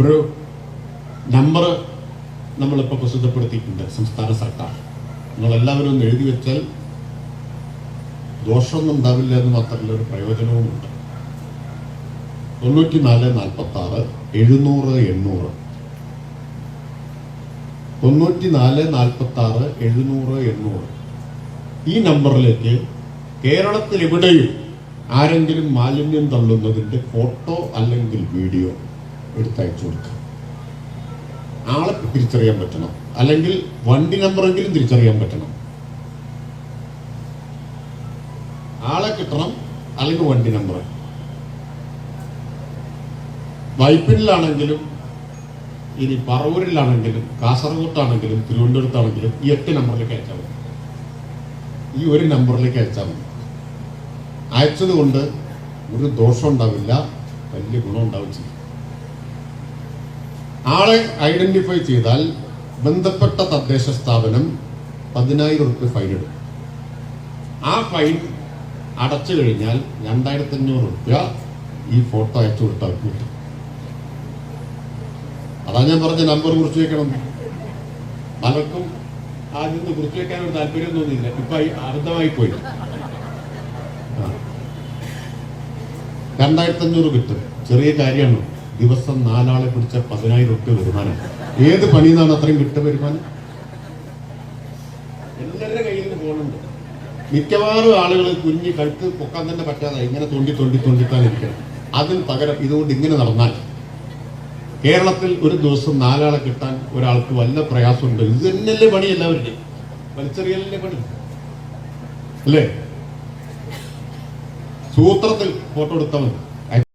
ഒരു നമ്പർ നമ്മളിപ്പോൾ പ്രസിദ്ധപ്പെടുത്തിയിട്ടുണ്ട് സംസ്ഥാന സർക്കാർ. നിങ്ങളെല്ലാവരും ഒന്ന് എഴുതി വെച്ചാൽ ദോഷമൊന്നും ഉണ്ടാവില്ല എന്ന് മാത്രമല്ല, ഒരു പ്രയോജനവുമുണ്ട്. 94 46 700 800 94 46 700 800 ഈ നമ്പറിലേക്ക് കേരളത്തിൽ എവിടെയും ആരെങ്കിലും മാലിന്യം തള്ളുന്നതിന്റെ ഫോട്ടോ അല്ലെങ്കിൽ വീഡിയോ എടുത്തയച്ചു കൊടുക്കുക. ആളെ തിരിച്ചറിയാൻ പറ്റണം, അല്ലെങ്കിൽ വണ്ടി നമ്പറെങ്കിലും തിരിച്ചറിയാൻ പറ്റണം. ആളെ കിട്ടണം, അല്ലെങ്കിൽ വണ്ടി നമ്പർ. വൈപ്പിനിലാണെങ്കിലും ഇനി പറവൂരിലാണെങ്കിലും കാസർഗോട്ടാണെങ്കിലും തിരുവനന്തപുരത്താണെങ്കിലും ഈ 8 നമ്പറിലേക്ക് അയച്ചാൽ മതി. ഈ ഒരു നമ്പറിലേക്ക് അയച്ചാൽ മതി. അയച്ചത് കൊണ്ട് ഒരു ദോഷം ഉണ്ടാവില്ല, വലിയ ഗുണം ഉണ്ടാവും ചെയ്യും. ആളെ ഐഡന്റിഫൈ ചെയ്താൽ ബന്ധപ്പെട്ട തദ്ദേശ സ്ഥാപനം 10,000 രൂപ ഫൈൻ ഇടും. ആ ഫൈൻ അടച്ചു കഴിഞ്ഞാൽ 2,500 രൂപ ഈ ഫോട്ടോ അയച്ചു കൊടുത്താൽ കിട്ടും. അതാ ഞാൻ പറഞ്ഞ നമ്പർ കുറിച്ച് വെക്കണം. പലർക്കും ആദ്യം കുറിച്ച് വെക്കാൻ ഒരു താല്പര്യം തോന്നിയില്ല, ഇപ്പൊ അബദ്ധമായി പോയി. 2,500 കിട്ടും. ചെറിയ കാര്യമാണ്. ദിവസം 4 ആളെ പിടിച്ച 10,000 രൂപ വരുമാനം. ഏത് പണിയെന്നാണ് അത്രയും കിട്ടുക വരുമാനം? എല്ലാവരുടെ കയ്യിൽ നിന്ന് പോകുന്നുണ്ട്. മിക്കവാറും ആളുകൾ കുഞ്ഞി കഴുത്ത് പൊക്കാൻ തന്നെ പറ്റാതെ ഇങ്ങനെ തോണ്ടിത്താനിരിക്കണം. അതിന് പകരം ഇതുകൊണ്ട് ഇങ്ങനെ നടന്നാൽ കേരളത്തിൽ ഒരു ദിവസം 4 ആളെ കിട്ടാൻ ഒരാൾക്ക് വല്ല പ്രയാസമുണ്ട്. ഇത് തന്നെയല്ലേ പണി എല്ലാവരുടെയും, വലിച്ചെറിയലല്ലേ പണി അല്ലേ? സൂത്രത്തിൽ ഫോട്ടോ എടുത്താൽ മതി.